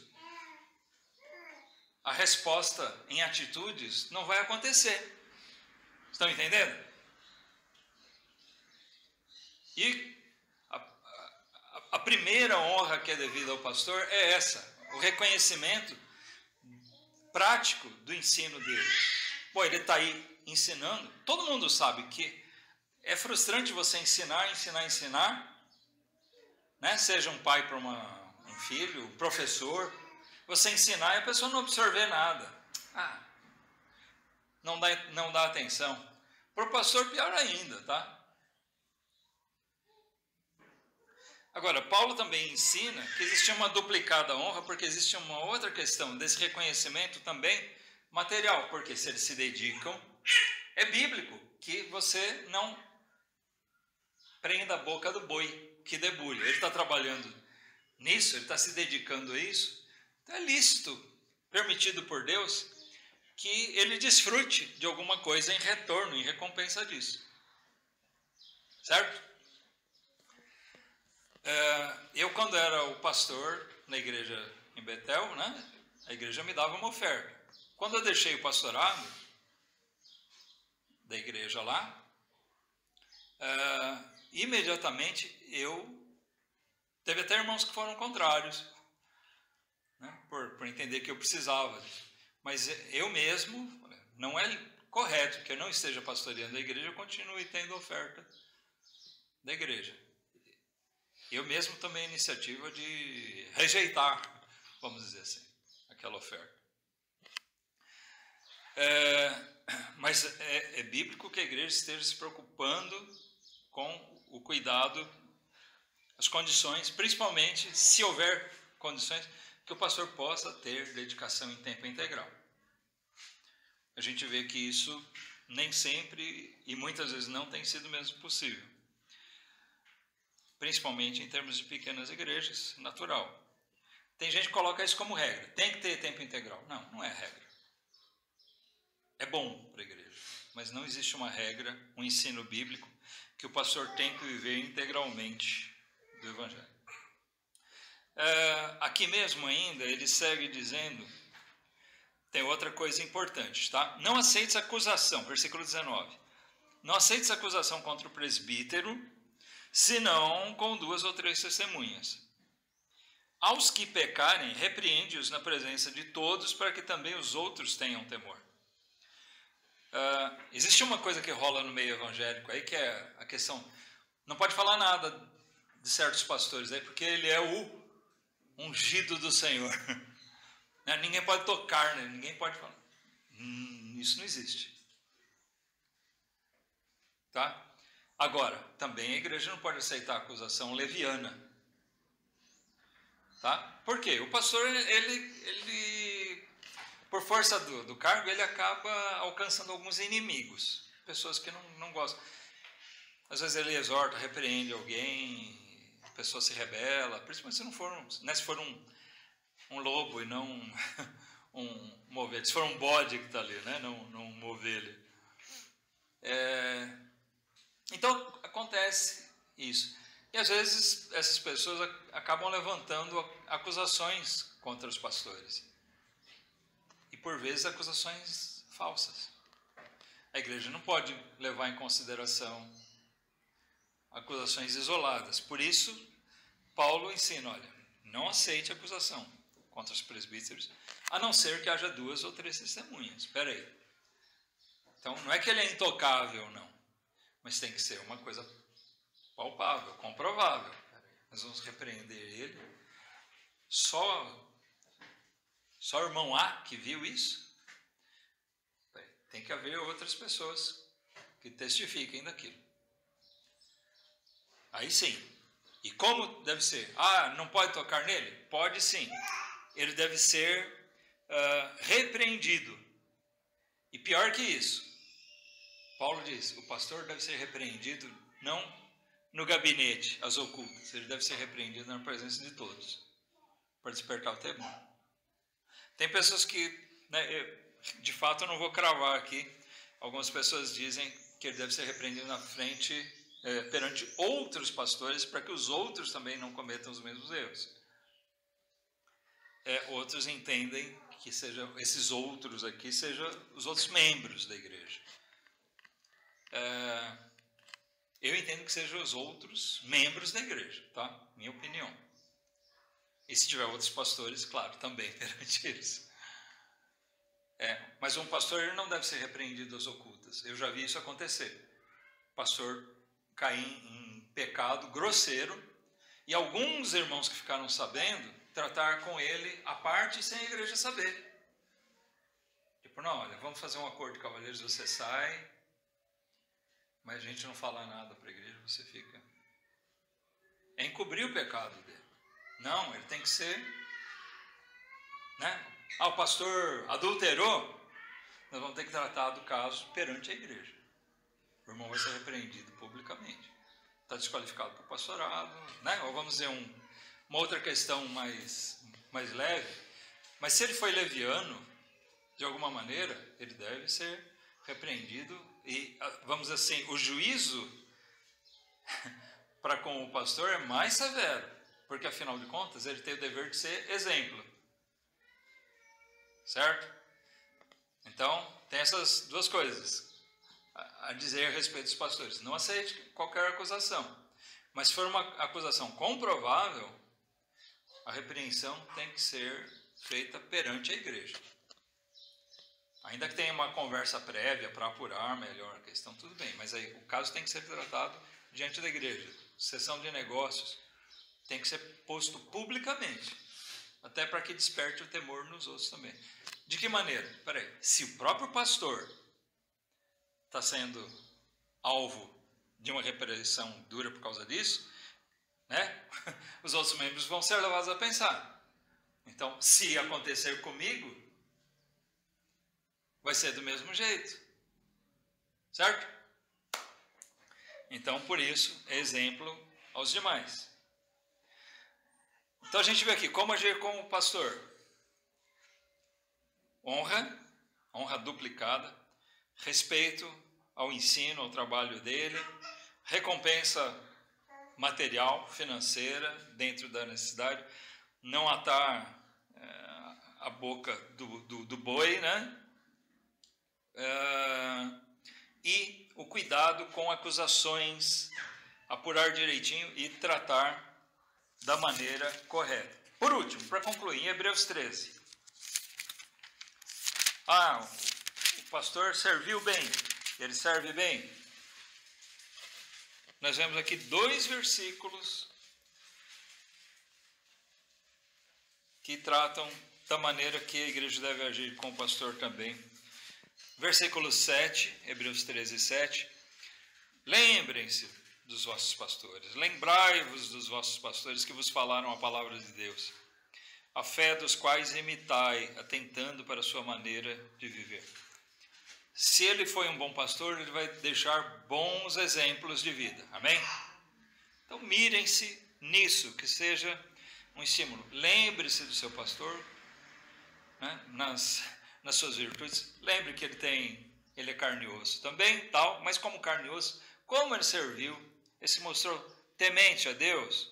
a resposta em atitudes não vai acontecer. Estão entendendo? E a primeira honra que é devida ao pastor é essa, o reconhecimento prático do ensino dele. Pô, ele está aí ensinando. Todo mundo sabe que é frustrante você ensinar, né? Seja um pai para um filho, um professor, você ensinar e a pessoa não absorver nada. Não dá atenção. Para o pastor, pior ainda, tá? Agora, Paulo também ensina que existe uma duplicada honra, porque existe uma outra questão desse reconhecimento também material, porque se eles se dedicam, é bíblico que você não prenda a boca do boi que debulha. Ele está trabalhando nisso, ele está se dedicando a isso, então é lícito, permitido por Deus, que ele desfrute de alguma coisa em retorno, em recompensa disso. Certo? Eu, quando era o pastor na igreja em Betel, né, a igreja me dava uma oferta. Quando eu deixei o pastorado da igreja lá, imediatamente teve até irmãos que foram contrários, né, por entender que eu precisava. Mas eu mesmo, não é correto que eu não esteja pastoreando a igreja, eu continue tendo oferta da igreja. Eu mesmo tomei a iniciativa de rejeitar, vamos dizer assim, aquela oferta. Mas é bíblico que a igreja esteja se preocupando com o cuidado, as condições, principalmente se houver condições, que o pastor possa ter dedicação em tempo integral. A gente vê que isso nem sempre e muitas vezes não tem sido mesmo possível. Principalmente em termos de pequenas igrejas, natural. Tem gente que coloca isso como regra. Tem que ter tempo integral. Não é regra. É bom para a igreja, mas não existe uma regra, um ensino bíblico, que o pastor tem que viver integralmente do Evangelho. Aqui mesmo ainda, ele segue dizendo, tem outra coisa importante, tá? Não aceites acusação, versículo 19. Não aceites acusação contra o presbítero, senão com 2 ou 3 testemunhas. Aos que pecarem, repreende-os na presença de todos, para que também os outros tenham temor. Existe uma coisa que rola no meio evangélico aí, que é a questão, não pode falar nada de certos pastores aí, porque ele é o ungido do Senhor. Ninguém pode tocar, né? Ninguém pode falar. Isso não existe. Tá? Agora, também a igreja não pode aceitar a acusação leviana. Tá? Por quê? O pastor, ele por força do cargo, ele acaba alcançando alguns inimigos, pessoas que não gostam. Às vezes ele exorta, repreende alguém, a pessoa se rebela, principalmente se for um lobo e não uma ovelha, se for um bode que está ali, né? não uma ovelha. Então acontece isso. E às vezes essas pessoas acabam levantando acusações contra os pastores. E por vezes acusações falsas. A igreja não pode levar em consideração acusações isoladas. Por isso, Paulo ensina, olha, não aceite acusação contra os presbíteros, a não ser que haja 2 ou 3 testemunhas. Espera aí. Então, não é que ele é intocável, não. Mas tem que ser uma coisa palpável, comprovável. Nós vamos repreender ele. Só o irmão A que viu isso? Tem que haver outras pessoas que testifiquem daquilo. Aí sim. E como deve ser? Não pode tocar nele? Pode sim. Ele deve ser repreendido. E pior que isso, Paulo diz, o pastor deve ser repreendido não no gabinete, às ocultas. Ele deve ser repreendido na presença de todos, para despertar o temor. Tem pessoas que, de fato eu não vou cravar aqui, algumas pessoas dizem que ele deve ser repreendido na frente, perante outros pastores, para que os outros também não cometam os mesmos erros. Outros entendem que esses outros aqui sejam os outros membros da igreja. Eu entendo que sejam os outros membros da igreja, tá? Minha opinião. E se tiver outros pastores, claro, também perante eles. Mas um pastor ele não deve ser repreendido às ocultas. Eu já vi isso acontecer. O pastor cair em pecado grosseiro e alguns irmãos que ficaram sabendo tratar com ele à parte sem a igreja saber. Tipo, não, olha, vamos fazer um acordo de cavalheiros, você sai, mas a gente não fala nada para a igreja, você fica. É encobrir o pecado dele. Não, ele tem que ser, né? O pastor adulterou, nós vamos ter que tratar do caso perante a igreja. O irmão vai ser repreendido publicamente. Está desqualificado para o pastorado, né? Ou vamos dizer uma outra questão mais leve. Mas se ele foi leviano, de alguma maneira, ele deve ser repreendido. E, vamos dizer assim, o juízo para com o pastor é mais severo. Porque, afinal de contas, ele tem o dever de ser exemplo. Certo? Então, tem essas duas coisas a dizer a respeito dos pastores. Não aceite qualquer acusação. Mas se for uma acusação comprovável, a repreensão tem que ser feita perante a igreja. Ainda que tenha uma conversa prévia para apurar melhor a questão, tudo bem. Mas aí o caso tem que ser tratado diante da igreja. Sessão de negócios tem que ser posto publicamente. Até para que desperte o temor nos outros também. De que maneira? Se o próprio pastor está sendo alvo de uma repreensão dura por causa disso, né? Os outros membros vão ser levados a pensar. Então, se acontecer comigo, vai ser do mesmo jeito. Certo? Então, por isso, é exemplo aos demais. Então, a gente vê aqui, como agir com o pastor? Honra duplicada, respeito ao ensino, ao trabalho dele, recompensa material, financeira, dentro da necessidade, não atar a boca do boi, né? E o cuidado com acusações, apurar direitinho e tratar da maneira correta. Por último, para concluir, em Hebreus 13. O pastor serviu bem, ele serve bem. Nós vemos aqui 2 versículos que tratam da maneira que a igreja deve agir com o pastor também. Versículo 7, Hebreus 13, 7. Lembrem-se dos vossos pastores, lembrai-vos dos vossos pastores que vos falaram a palavra de Deus. a fé dos quais imitai, atentando para a sua maneira de viver. Se ele foi um bom pastor, ele vai deixar bons exemplos de vida. Amém? Então, mirem-se nisso, que seja um estímulo. Lembre-se do seu pastor, né, nas suas virtudes. Lembre que ele é carne e osso também, tal, mas como carne e osso, como ele serviu, ele se mostrou temente a Deus.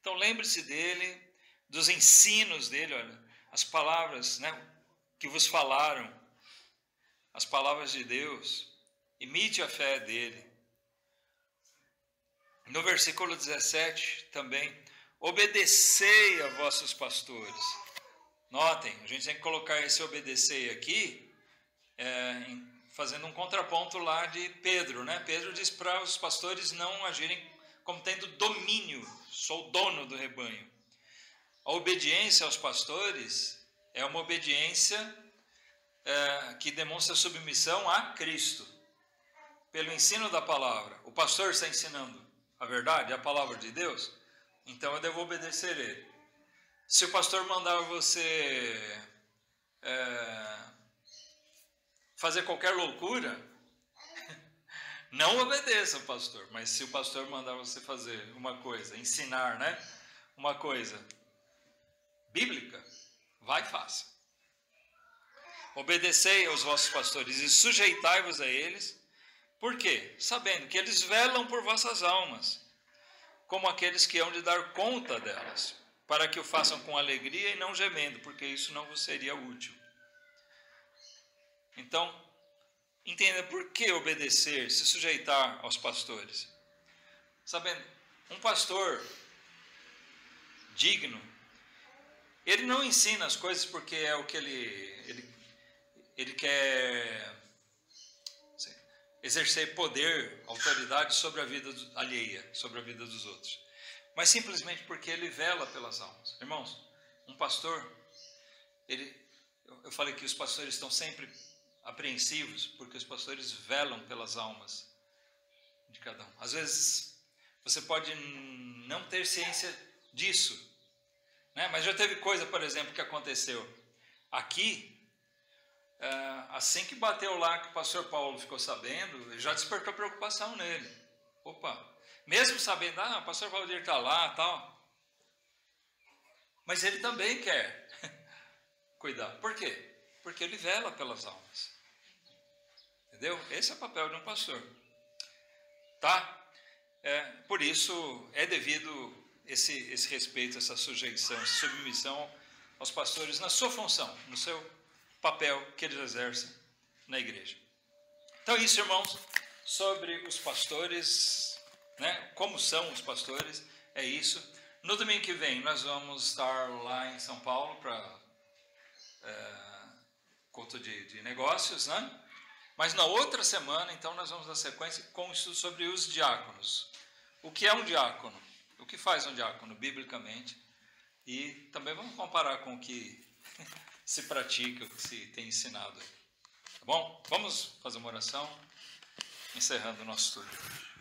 Então, lembre-se dele, dos ensinos dele, olha, as palavras, né, que vos falaram, as palavras de Deus, imite a fé dele. No versículo 17 também, obedecei a vossos pastores. Notem, a gente tem que colocar esse obedecer aqui, fazendo um contraponto lá de Pedro, né? Pedro diz para os pastores não agirem como tendo domínio, sou o dono do rebanho. A obediência aos pastores é uma obediência que demonstra submissão a Cristo, pelo ensino da palavra. O pastor está ensinando a verdade, a palavra de Deus, então eu devo obedecer ele. Se o pastor mandar você fazer qualquer loucura, não obedeça o pastor, mas se o pastor mandar você fazer uma coisa, ensinar, né, uma coisa bíblica, vai e faça. Obedecei aos vossos pastores e sujeitai-vos a eles. Por quê? Sabendo que eles velam por vossas almas, como aqueles que hão de dar conta delas, para que o façam com alegria e não gemendo, porque isso não vos seria útil. Então, entenda por que obedecer, se sujeitar aos pastores. Sabendo, um pastor digno, ele não ensina as coisas porque é o que ele quer exercer poder, autoridade sobre a vida alheia, sobre a vida dos outros, mas simplesmente porque ele vela pelas almas. Irmãos, um pastor, eu falei que os pastores estão sempre apreensivos, porque os pastores velam pelas almas de cada um. Às vezes, você pode não ter ciência disso, né? Mas já teve coisa, por exemplo, que aconteceu aqui, assim que bateu lá, que o pastor Paulo ficou sabendo, já despertou preocupação nele. Opa, mesmo sabendo, o pastor Paulo está lá, tal, mas ele também quer cuidar. Por quê? Porque ele vela pelas almas. Entendeu? Esse é o papel de um pastor. Tá? Por isso é devido esse respeito, essa sujeição, essa submissão aos pastores na sua função, no seu papel que eles exercem na igreja. Então isso, irmãos, sobre os pastores, né? Como são os pastores, é isso. No domingo que vem nós vamos estar lá em São Paulo para culto de negócios, né? Mas na outra semana, então, nós vamos dar sequência com o estudo sobre os diáconos. O que é um diácono? O que faz um diácono, biblicamente? E também vamos comparar com o que se pratica, o que se tem ensinado. Tá bom? Vamos fazer uma oração, encerrando o nosso estudo.